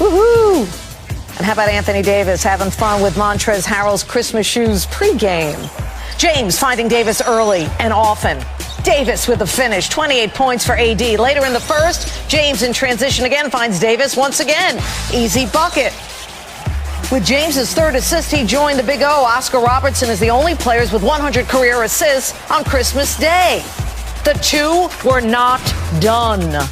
Woohoo! And how about Anthony Davis having fun with Montrezl Harrell's Christmas shoes pregame? James finding Davis early and often. Davis with the finish, 28 points for AD. Later in the first, James in transition again finds Davis once again. Easy bucket. With James's third assist, he joined the Big O. Oscar Robertson is the only players with 100 career assists on Christmas Day. The two were not done.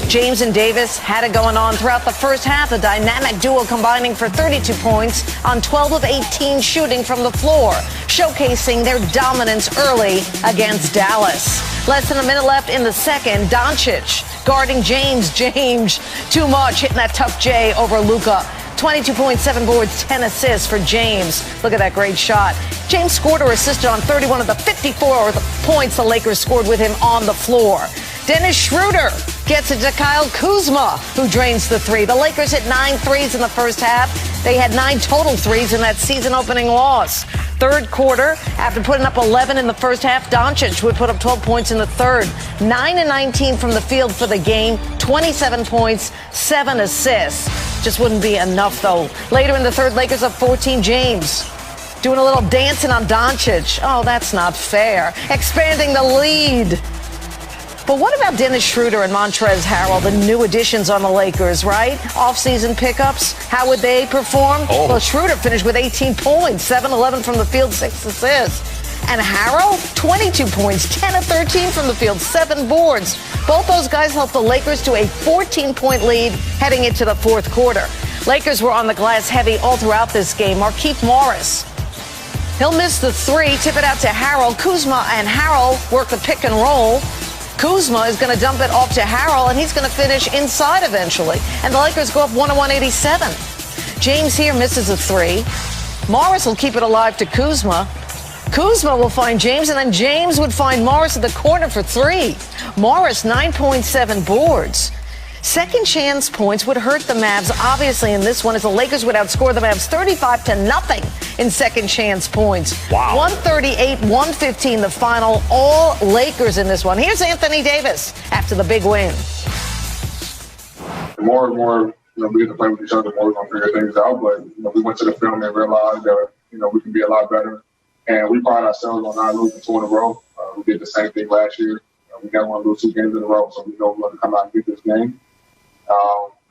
James and Davis had it going on throughout the first half. The dynamic duo combining for 32 points on 12 of 18 shooting from the floor, showcasing their dominance early against Dallas. Less than a minute left in the second. Doncic guarding James. James, too much, hitting that tough J over Luka. 22.7 boards, 10 assists for James. Look at that great shot. James scored or assisted on 31 of the 54 points the Lakers scored with him on the floor. Dennis Schroeder gets it to Kyle Kuzma, who drains the three. The Lakers hit 9 threes in the first half. They had 9 total threes in that season-opening loss. Third quarter, after putting up 11 in the first half, Doncic would put up 12 points in the third. 9 and 19 from the field for the game, 27 points, 7 assists. Just wouldn't be enough, though. Later in the third, Lakers up 14. James doing a little dancing on Doncic. Oh, that's not fair. Expanding the lead. But what about Dennis Schroeder and Montrezl Harrell, the new additions on the Lakers, right? Off-season pickups. How would they perform? Oh. Well, Schroeder finished with 18 points, 7-11 from the field, 6 assists. And Harrell, 22 points, 10 of 13 from the field, 7 boards. Both those guys helped the Lakers to a 14-point lead heading into the fourth quarter. Lakers were on the glass heavy all throughout this game. Markieff Morris, he'll miss the three, tip it out to Harrell. Kuzma and Harrell work the pick and roll. Kuzma is going to dump it off to Harrell, and he's going to finish inside eventually. And the Lakers go up 101-87. James here misses a three. Morris will keep it alive to Kuzma. Kuzma will find James, and then James would find Morris at the corner for three. Morris, 9.7 boards. Second chance points would hurt the Mavs, obviously, in this one, as the Lakers would outscore the Mavs 35-0 in second chance points. Wow. 138-115, the final. All Lakers in this one. Here's Anthony Davis after the big win. The more and more, we get to play with each other, the more we're going to figure things out. But, we went to the film and realized that, we can be a lot better. And we pride ourselves on not losing 2 in a row. We did the same thing last year. We never want to lose 2 games in a row, so we know we're going to come out and get this game.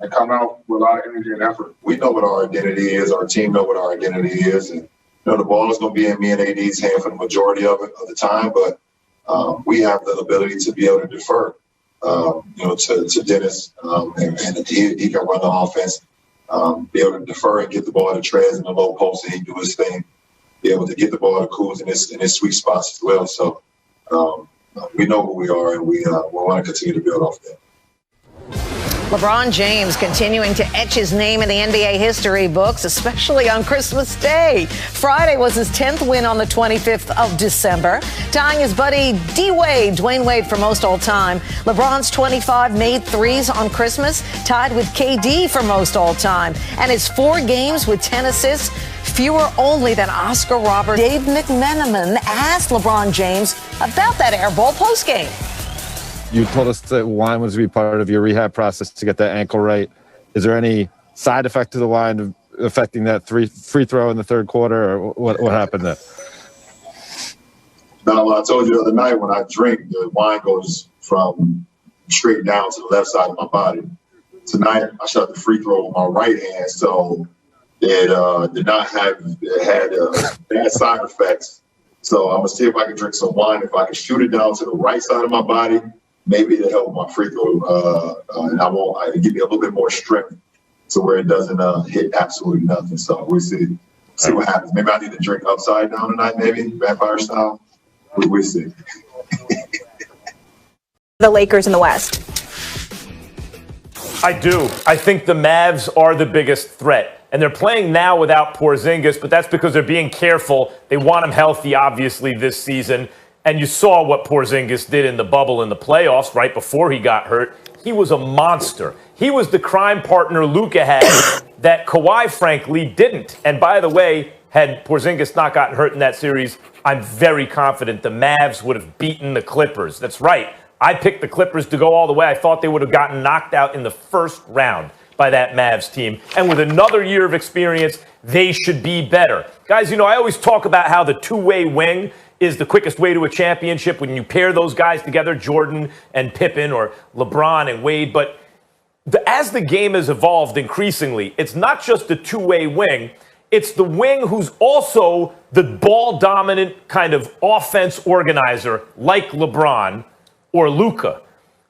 And come out with a lot of energy and effort. We know what our identity is. Our team know what our identity is. And, the ball is going to be in me and AD's hand for the majority of the time. But we have the ability to be able to defer, to Dennis. And he can run the offense, be able to defer and get the ball to Trez in the low post, and he do his thing. Be able to get the ball to Kuz in his sweet spots as well. So we know who we are, and we want to continue to build off that. LeBron James continuing to etch his name in the NBA history books, especially on Christmas Day. Friday was his 10th win on the 25th of December, tying his buddy Dwayne Wade for most all time. LeBron's 25 made threes on Christmas, tied with KD for most all time. And his 4 games with 10 assists, fewer only than Oscar Robertson. Dave McMenamin asked LeBron James about that air ball postgame. You told us that wine was to be part of your rehab process to get that ankle right. Is there any side effect to the wine affecting that free throw in the third quarter, or what happened there? No, I told you the other night, when I drink, the wine goes from straight down to the left side of my body. Tonight, I shot the free throw with my right hand, so it did not have, it had bad side effects. So I'm going to see if I can drink some wine. If I can shoot it down to the right side of my body, maybe it'll help my free throw, and it'll give me a little bit more strength to where it doesn't hit absolutely nothing. So we'll see what happens. Maybe I need to drink upside down tonight, maybe vampire style. We'll see. The Lakers in the West. I do. I think the Mavs are the biggest threat. And they're playing now without Porzingis, but that's because they're being careful. They want him healthy, obviously, this season. And you saw what Porzingis did in the bubble in the playoffs right before he got hurt. He was a monster. He was the crime partner Luka had that Kawhi, frankly, didn't. And by the way, had Porzingis not gotten hurt in that series, I'm very confident the Mavs would have beaten the Clippers. That's right. I picked the Clippers to go all the way. I thought they would have gotten knocked out in the first round. by that Mavs team. And with another year of experience, they should be better. Guys, I always talk about how the two-way wing is the quickest way to a championship when you pair those guys together, Jordan and Pippen or LeBron and Wade. But as the game has evolved increasingly, it's not just the two-way wing. It's the wing who's also the ball-dominant kind of offense organizer like LeBron or Luka.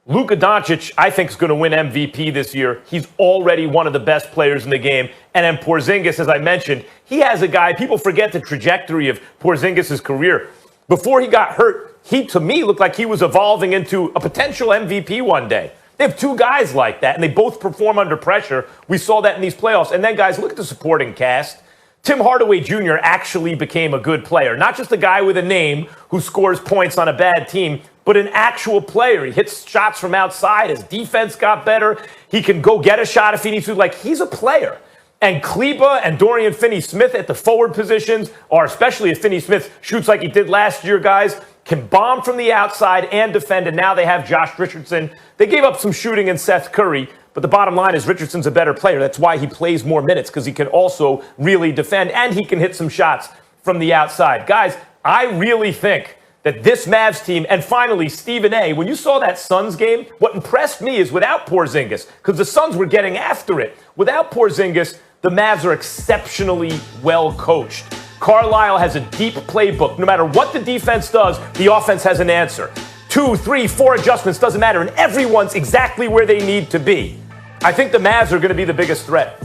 Luka Doncic, I think, is going to win MVP this year. He's already one of the best players in the game. And then Porzingis, as I mentioned, he has a guy, people forget the trajectory of Porzingis' career. Before he got hurt, he, to me, looked like he was evolving into a potential MVP one day. They have two guys like that, and they both perform under pressure. We saw that in these playoffs. And then, guys, look at the supporting cast. Tim Hardaway Jr. actually became a good player, not just a guy with a name who scores points on a bad team, but an actual player. He hits shots from outside. His defense got better. He can go get a shot if he needs to. Like, he's a player. And Kleba and Dorian Finney-Smith at the forward positions, or especially if Finney-Smith shoots like he did last year, guys, can bomb from the outside and defend. And now they have Josh Richardson. They gave up some shooting in Seth Curry. But the bottom line is Richardson's a better player. That's why he plays more minutes, because he can also really defend and he can hit some shots from the outside. Guys, I really think that this Mavs team, and finally, Stephen A., when you saw that Suns game, what impressed me is without Porzingis, because the Suns were getting after it. Without Porzingis, the Mavs are exceptionally well coached. Carlisle has a deep playbook. No matter what the defense does, the offense has an answer. 2, 3, 4 adjustments, doesn't matter, and everyone's exactly where they need to be. I think the Mavs are going to be the biggest threat.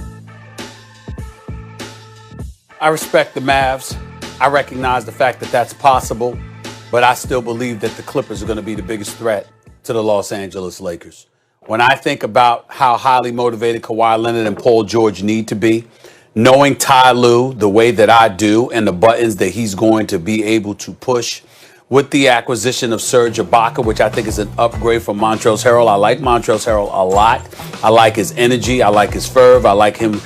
I respect the Mavs. I recognize the fact that that's possible, but I still believe that the Clippers are going to be the biggest threat to the Los Angeles Lakers. When I think about how highly motivated Kawhi Leonard and Paul George need to be, knowing Ty Lue the way that I do and the buttons that he's going to be able to push, with the acquisition of Serge Ibaka, which I think is an upgrade from Montrezl Harrell. I like Montrezl Harrell a lot. I like his energy. I like his fervor. I like him,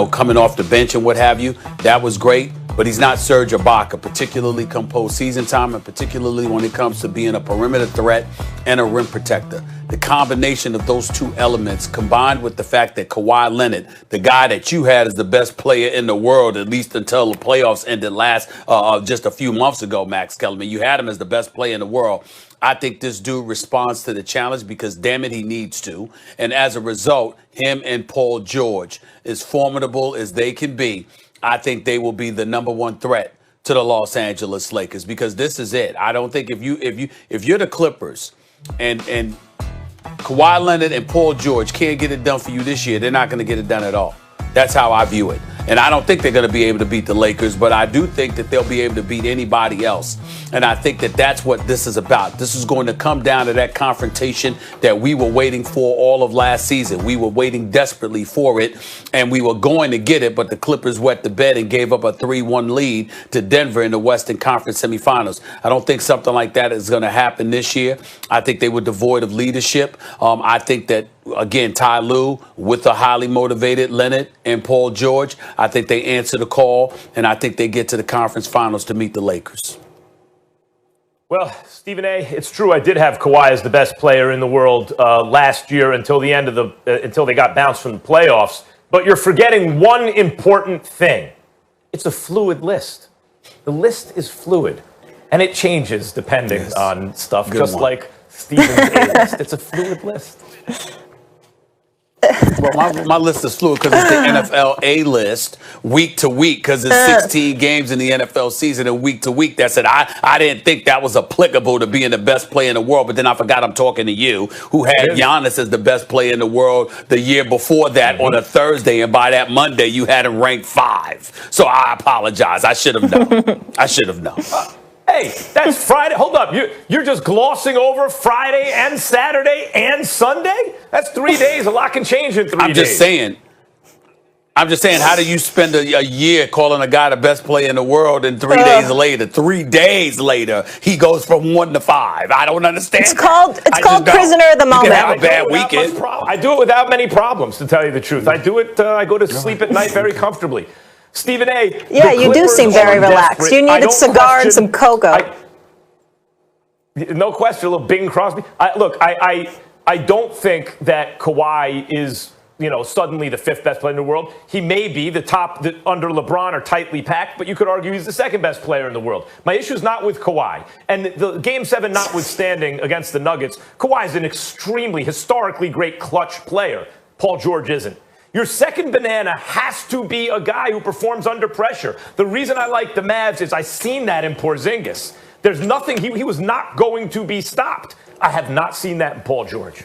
coming off the bench and what have you. That was great. But he's not Serge Ibaka, particularly come postseason time and particularly when it comes to being a perimeter threat and a rim protector. The combination of those two elements combined with the fact that Kawhi Leonard, the guy that you had as the best player in the world, at least until the playoffs ended just a few months ago, Max Kellerman, you had him as the best player in the world. I think this dude responds to the challenge because, damn it, he needs to. And as a result, him and Paul George, as formidable as they can be, I think they will be the number one threat to the Los Angeles Lakers, because this is it. I don't think if you're the Clippers and Kawhi Leonard and Paul George can't get it done for you this year, they're not going to get it done at all. That's how I view it. And I don't think they're going to be able to beat the Lakers, but I do think that they'll be able to beat anybody else. And I think that that's what this is about. This is going to come down to that confrontation that we were waiting for all of last season. We were waiting desperately for it, and we were going to get it, but the Clippers wet the bed and gave up a 3-1 lead to Denver in the Western Conference semifinals. I don't think something like that is going to happen this year. I think they were devoid of leadership. I think that, again, Ty Lue with a highly motivated Leonard and Paul George, I think they answer the call, and I think they get to the conference finals to meet the Lakers. Well, Stephen A., it's true. I did have Kawhi as the best player in the world last year until the end of until they got bounced from the playoffs. But you're forgetting one important thing. It's a fluid list. The list is fluid, and it changes depending on stuff, Good just one. like Stephen's A list. It's a fluid list. Well, my list is fluid because it's the NFL A list week to week, because it's 16 games in the NFL season, and week to week. That's it. I didn't think that was applicable to being the best player in the world, but then I forgot I'm talking to you, who had Giannis as the best player in the world the year before that on a Thursday, and by that Monday you had him ranked 5. So I apologize. I should have known. I should have known. Hey, that's Friday. Hold up. You're just glossing over Friday and Saturday and Sunday? That's 3 days. A lot can change in 3 days. I'm just saying, how do you spend a year calling a guy the best player in the world, and 3 days later, he goes from 1 to 5? I don't understand. It's called prisoner of the moment. You can have a bad weekend. I do it without many problems, to tell you the truth. I do it. I go to sleep at night very comfortably. Stephen A. Yeah, you do seem very relaxed. You need a cigar and some cocoa. No question, a little Bing Crosby. I don't think that Kawhi is suddenly the fifth best player in the world. He may be the top under LeBron are tightly packed, but you could argue he's the second best player in the world. My issue is not with Kawhi. And the Game 7 notwithstanding against the Nuggets, Kawhi is an extremely, historically great clutch player. Paul George isn't. Your second banana has to be a guy who performs under pressure. The reason I like the Mavs is I've seen that in Porzingis. There's nothing, he was not going to be stopped. I have not seen that in Paul George.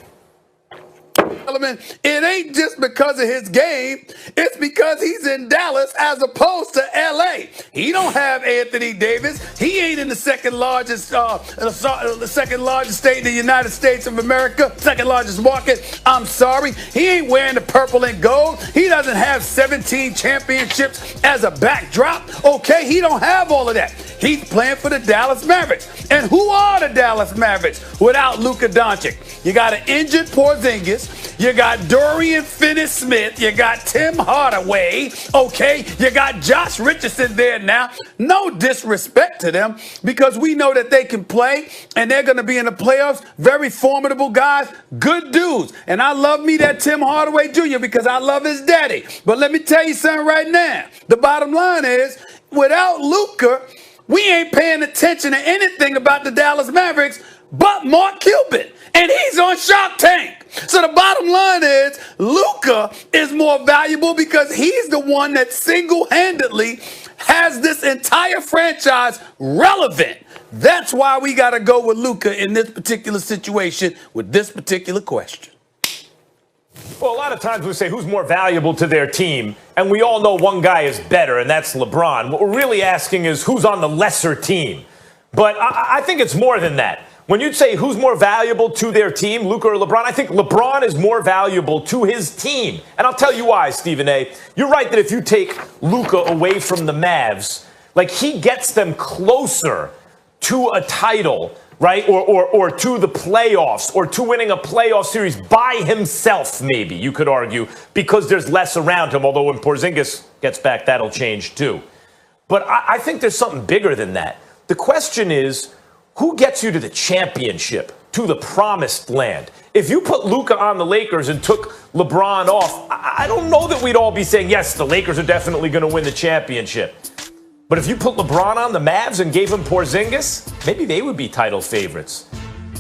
It ain't just because of his game. It's because he's in Dallas as opposed to L.A. He don't have Anthony Davis. He ain't in the second largest state in the United States of America, second largest market. I'm sorry. He ain't wearing the purple and gold. He doesn't have 17 championships as a backdrop. Okay, he don't have all of that. He's playing for the Dallas Mavericks. And who are the Dallas Mavericks without Luka Doncic? You got an injured Porzingis. You got Dorian Finney-Smith. You got Tim Hardaway. Okay, you got Josh Richardson there now. No disrespect to them because we know that they can play and they're going to be in the playoffs. Very formidable guys, good dudes. And I love me that Tim Hardaway Jr. because I love his daddy. But let me tell you something right now. The bottom line is, without Luka, we ain't paying attention to anything about the Dallas Mavericks but Mark Cuban. And he's on Shark Tank. So the bottom line is Luka is more valuable because he's the one that single-handedly has this entire franchise relevant. That's why we got to go with Luka in this particular situation with this particular question. Well, a lot of times we say who's more valuable to their team, and we all know one guy is better, and that's LeBron. What we're really asking is who's on the lesser team. But I think it's more than that. When you say who's more valuable to their team, Luka or LeBron, I think LeBron is more valuable to his team. And I'll tell you why, Stephen A. You're right that if you take Luka away from the Mavs, like he gets them closer to a title, right? Or to the playoffs, or to winning a playoff series by himself, maybe, you could argue, because there's less around him. Although when Porzingis gets back, that'll change too. But I think there's something bigger than that. The question is, who gets you to the championship, to the promised land? If you put Luka on the Lakers and took LeBron off, I don't know that we'd all be saying, yes, the Lakers are definitely going to win the championship. But if you put LeBron on the Mavs and gave him Porzingis, maybe they would be title favorites.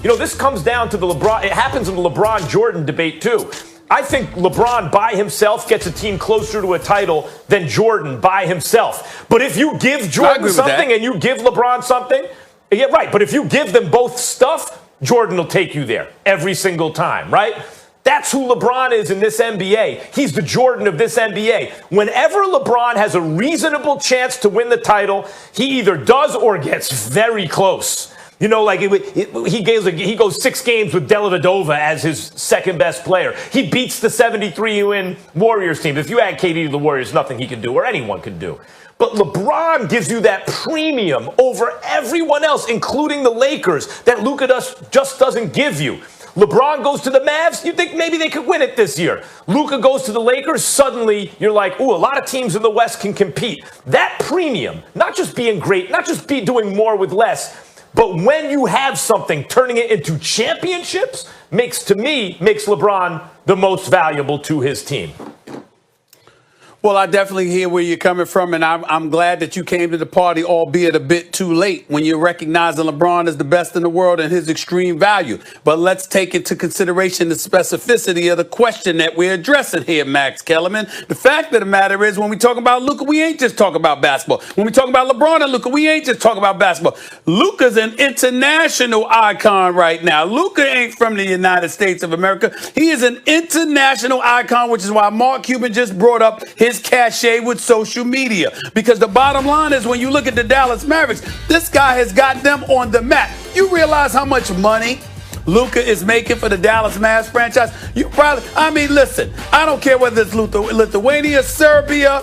This comes down to the LeBron. It happens in the LeBron-Jordan debate, too. I think LeBron by himself gets a team closer to a title than Jordan by himself. But if you give Jordan something and you give LeBron something, yeah, right. But if you give them both stuff, Jordan will take you there every single time, right? That's who LeBron is in this NBA. He's the Jordan of this NBA. Whenever LeBron has a reasonable chance to win the title, he either does or gets very close. He goes 6 games with Dellavedova as his second best player. He beats the 73-win Warriors team. If you add KD to the Warriors, nothing he can do or anyone can do. But LeBron gives you that premium over everyone else, including the Lakers, that Luka just doesn't give you. LeBron goes to the Mavs, you think maybe they could win it this year. Luka goes to the Lakers, suddenly you're like, ooh, a lot of teams in the West can compete. That premium, not just being great, not just doing more with less, but when you have something, turning it into championships, makes LeBron the most valuable to his team. Well, I definitely hear where you're coming from, and I'm glad that you came to the party, albeit a bit too late, when you're recognizing LeBron as the best in the world and his extreme value. But let's take into consideration the specificity of the question that we're addressing here, Max Kellerman. The fact of the matter is, when we talk about Luka, we ain't just talking about basketball. When we talk about LeBron and Luka, we ain't just talking about basketball. Luka's an international icon right now. Luka ain't from the United States of America. He is an international icon, which is why Mark Cuban just brought up his cachet with social media. Because the bottom line is, when you look at the Dallas Mavericks, this guy has got them on the map. You realize how much money Luka is making for the Dallas Mavs franchise? Listen, I don't care whether it's Lithuania, Serbia,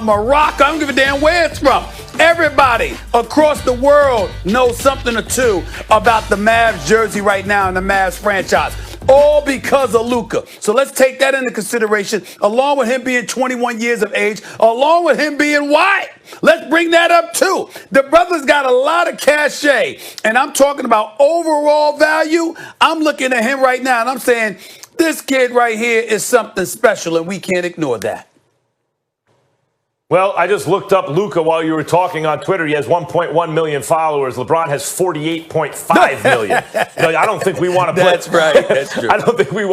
Morocco, I don't give a damn where it's from. Everybody across the world knows something or two about the Mavs jersey right now and the Mavs franchise. All because of Luka. So let's take that into consideration, along with him being 21 years of age, along with him being white. Let's bring that up too. The brother's got a lot of cachet, and I'm talking about overall value. I'm looking at him right now, and I'm saying This kid right here is something special, and we can't ignore that. Well, I just looked up Luka while you were talking on Twitter. He has 1.1 million followers. LeBron has 48.5 million. I don't think we want to play. That's right. That's true. I don't think we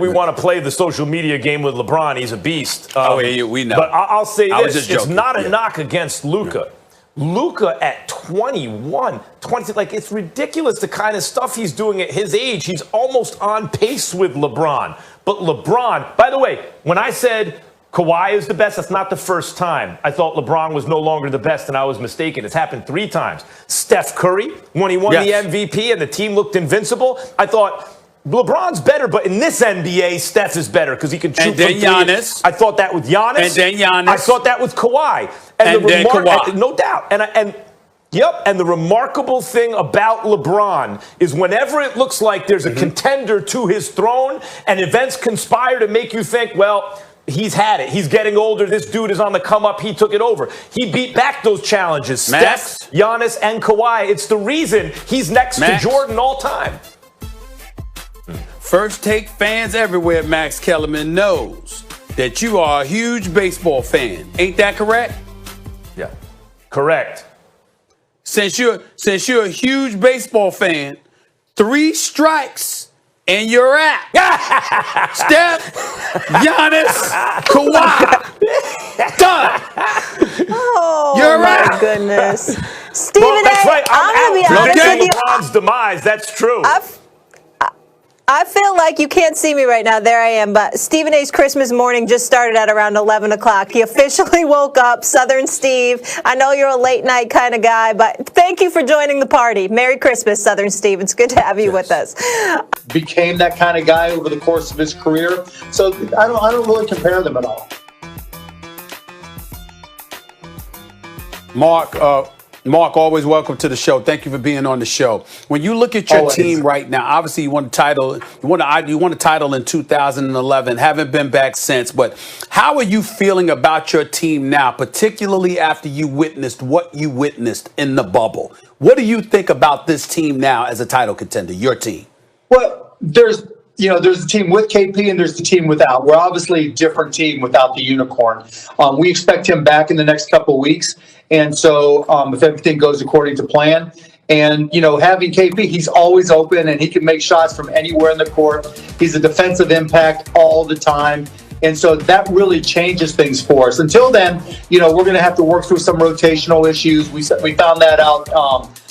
want to play the social media game with LeBron. He's a beast. We know. But I'll say this: it's joking. not a knock against Luka. Luka at 21, 20, like it's ridiculous the kind of stuff he's doing at his age. He's almost on pace with LeBron. But LeBron, by the way, when I said Kawhi is the best, that's not the first time I thought LeBron was no longer the best and I was mistaken. It's happened 3 times. Steph Curry, when he won the MVP and the team looked invincible, I thought LeBron's better, but in this NBA, Steph is better because he can shoot. And then Giannis. I thought that with Giannis. And then Giannis. I thought that with Kawhi. And then Kawhi. No doubt. And the remarkable thing about LeBron is whenever it looks like there's a contender to his throne and events conspire to make you think, well, he's had it. He's getting older. This dude is on the come up. He took it over. He beat back those challenges. Max? Steph, Giannis, and Kawhi. It's the reason he's next to Jordan all time. First Take fans everywhere, Max Kellerman, knows that you are a huge baseball fan. Ain't that correct? Yeah, correct. Since you're a huge baseball fan, 3 strikes and you're out. Steph, Giannis, Kawhi. Done. Oh, you're my out. goodness. Stephen A., that's right. I'm going to be honest with you. LeBron's demise. That's true. I feel like you can't see me right now. There I am. But Stephen A.'s Christmas morning just started at around 11 o'clock. He officially woke up. Southern Steve. I know you're a late night kind of guy, but thank you for joining the party. Merry Christmas, Southern Steve. It's good to have you with us. Became that kind of guy over the course of his career. So I don't really compare them at all. Mark, always welcome to the show. Thank you for being on the show. When you look at your team right now, obviously you won a title. You won a title in 2011. Haven't been back since. But how are you feeling about your team now, particularly after you witnessed what you witnessed in the bubble? What do you think about this team now as a title contender? Your team. Well, there's the team with KP and there's the team without. We're obviously a different team without the unicorn. We expect him back in the next couple of weeks. And so if everything goes according to plan, and, having KP, he's always open and he can make shots from anywhere in the court. He's a defensive impact all the time. And so that really changes things for us. Until then, we're going to have to work through some rotational issues. We found that out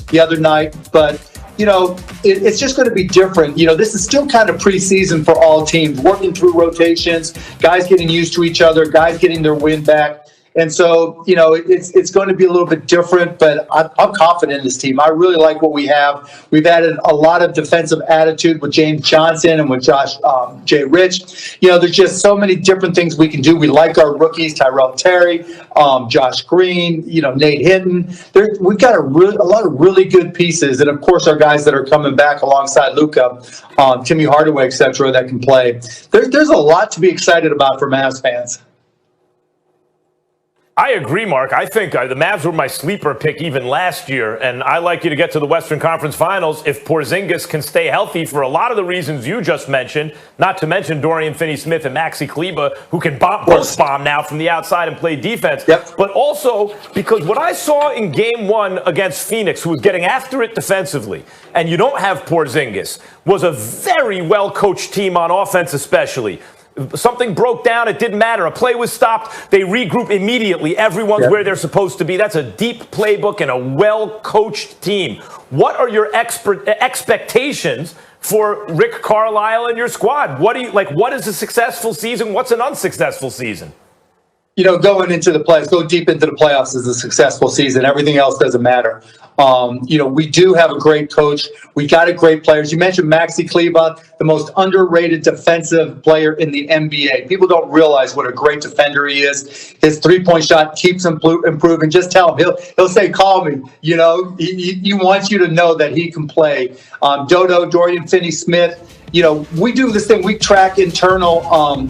the other night. But it's just going to be different. This is still kind of preseason for all teams, working through rotations, guys getting used to each other, guys getting their wind back. And so, it's going to be a little bit different, but I'm confident in this team. I really like what we have. We've added a lot of defensive attitude with James Johnson and with Jay Rich. There's just so many different things we can do. We like our rookies, Tyrell Terry, Josh Green, Nate Hinton. We've got a lot of really good pieces. And, of course, our guys that are coming back alongside Luka, Timmy Hardaway, et cetera, that can play. There's a lot to be excited about for Mavs fans. I agree, Mark. I think the Mavs were my sleeper pick even last year, and I like you to get to the Western Conference Finals if Porzingis can stay healthy for a lot of the reasons you just mentioned, not to mention Dorian Finney-Smith and Maxi Kleber, who can both bomb now from the outside and play defense. Yep. But also because what I saw in Game 1 against Phoenix, who was getting after it defensively, and you don't have Porzingis, was a very well-coached team on offense especially. Something broke down. It didn't matter. A play was stopped. They regroup immediately. Everyone's where they're supposed to be. That's a deep playbook and a well-coached team. What are your expectations for Rick Carlisle and your squad? What is a successful season? What's an unsuccessful season? Going into the playoffs, go deep into the playoffs is a successful season. Everything else doesn't matter. We do have a great coach. We got great players. You mentioned Maxi Kleber, the most underrated defensive player in the NBA. People don't realize what a great defender he is. His three-point shot keeps improving. Just tell him. He'll say, call me. He wants you to know that he can play. Dorian Finney-Smith. We do this thing. We track internal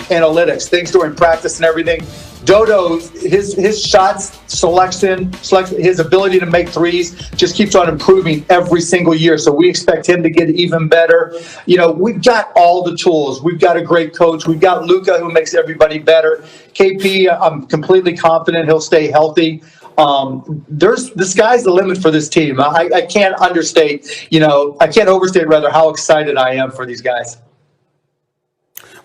analytics, things during practice and everything. Dodo, his shots selection, his ability to make threes just keeps on improving every single year. So we expect him to get even better. We've got all the tools. We've got a great coach. We've got Luka, who makes everybody better. KP, I'm completely confident he'll stay healthy. The sky's the limit for this team. I can't overstate rather how excited I am for these guys.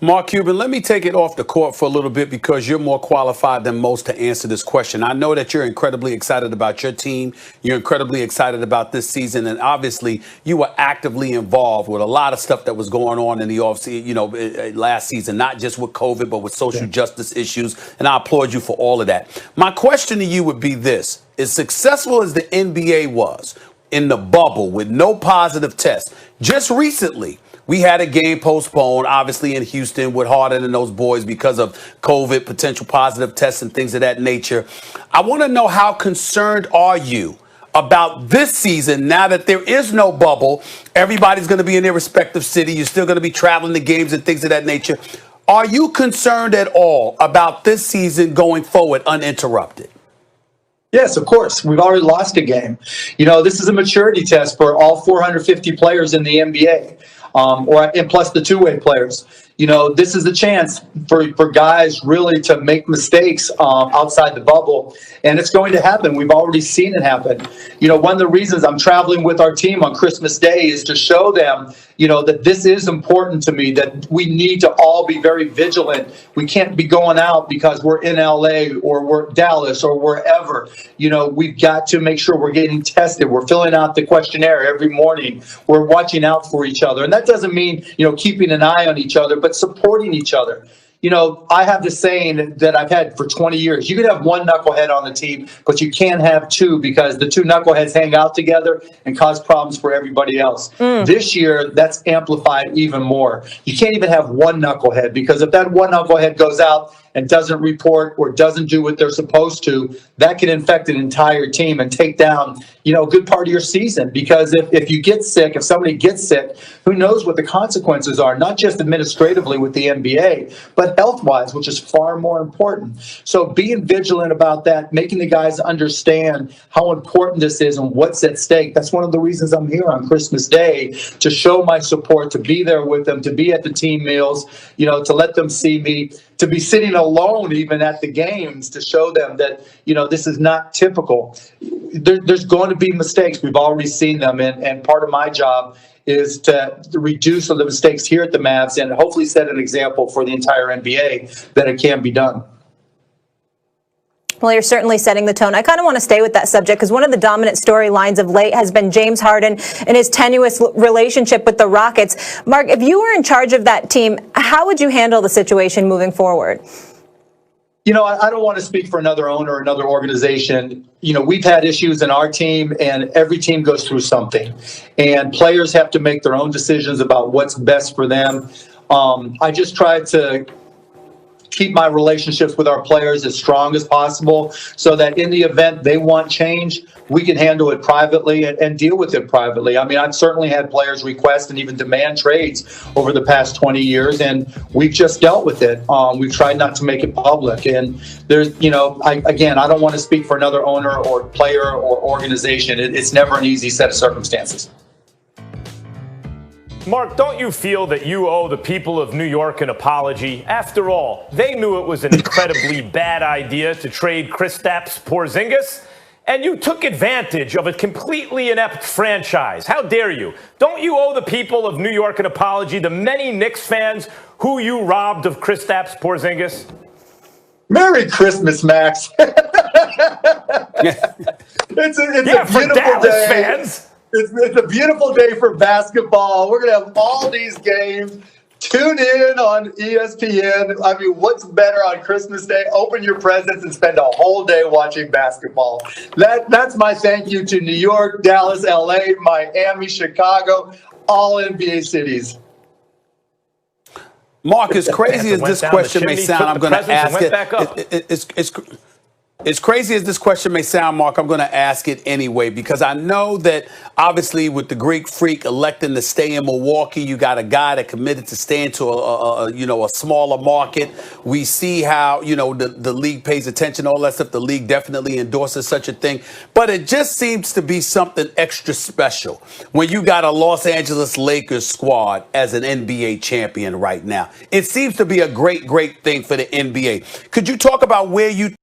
Mark Cuban, let me take it off the court for a little bit because you're more qualified than most to answer this question. I know that you're incredibly excited about your team. You're incredibly excited about this season. And obviously, you were actively involved with a lot of stuff that was going on in the offseason, last season, not just with COVID, but with social justice issues. And I applaud you for all of that. My question to you would be this. As successful as the NBA was in the bubble with no positive tests, just recently, we had a game postponed, obviously, in Houston with Harden and those boys because of COVID, potential positive tests and things of that nature. I want to know, how concerned are you about this season now that there is no bubble? Everybody's going to be in their respective city. You're still going to be traveling to games and things of that nature. Are you concerned at all about this season going forward uninterrupted? Yes, of course. We've already lost a game. This is a maturity test for all 450 players in the NBA. And plus the two-way players. This is a chance for guys really to make mistakes outside the bubble, and it's going to happen. We've already seen it happen. One of the reasons I'm traveling with our team on Christmas Day is to show them, that this is important to me, that we need to all be very vigilant. We can't be going out because we're in LA or we're Dallas or wherever. We've got to make sure we're getting tested. We're filling out the questionnaire every morning. We're watching out for each other. And that doesn't mean, keeping an eye on each other, but supporting each other. I have this saying that I've had for 20 years. You can have one knucklehead on the team, but you can't have two, because the two knuckleheads hang out together and cause problems for everybody else. This year, that's amplified even more. You can't even have one knucklehead, because if that one knucklehead goes out and doesn't report or doesn't do what they're supposed to, that can infect an entire team and take down, a good part of your season. Because if you get sick, if somebody gets sick, who knows what the consequences are, not just administratively with the NBA, but health-wise, which is far more important. So being vigilant about that, making the guys understand how important this is and what's at stake. That's one of the reasons I'm here on Christmas Day, to show my support, to be there with them, to be at the team meals, to let them see me, to be sitting alone even at the games, to show them that, this is not typical. There's going to be mistakes. We've already seen them. And part of my job is to reduce the mistakes here at the Mavs and hopefully set an example for the entire NBA that it can be done. Well, you're certainly setting the tone. I kind of want to stay with that subject, because one of the dominant storylines of late has been James Harden and his tenuous relationship with the Rockets. Mark, if you were in charge of that team, how would you handle the situation moving forward? I don't want to speak for another owner or another organization. We've had issues in our team, and every team goes through something. And players have to make their own decisions about what's best for them. I just try to keep my relationships with our players as strong as possible, so that in the event they want change, we can handle it privately and deal with it privately. I mean, I've certainly had players request and even demand trades over the past 20 years, and we've just dealt with it. We've tried not to make it public. And there's, I don't want to speak for another owner or player or organization. It's never an easy set of circumstances. Mark, don't you feel that you owe the people of New York an apology? After all, they knew it was an incredibly bad idea to trade Kristaps Porzingis, and you took advantage of a completely inept franchise. How dare you? Don't you owe the people of New York an apology, the many Knicks fans who you robbed of Kristaps Porzingis? Merry Christmas, Max. It's a for beautiful Dallas day. Fans. It's a beautiful day for basketball. We're going to have all these games. Tune in on ESPN. I mean, what's better on Christmas Day? Open your presents and spend a whole day watching basketball. That's my thank you to New York, Dallas, LA, Miami, Chicago, all NBA cities. Mark, as crazy as this question may sound, I'm going to ask it. As crazy as this question may sound, Mark, I'm going to ask it anyway because I know that obviously with the Greek Freak electing to stay in Milwaukee, you got a guy that committed to stay into a smaller market. We see how the league pays attention, all that stuff. The league definitely endorses such a thing, but it just seems to be something extra special when you got a Los Angeles Lakers squad as an NBA champion right now. It seems to be a great thing for the NBA. Could you talk about where you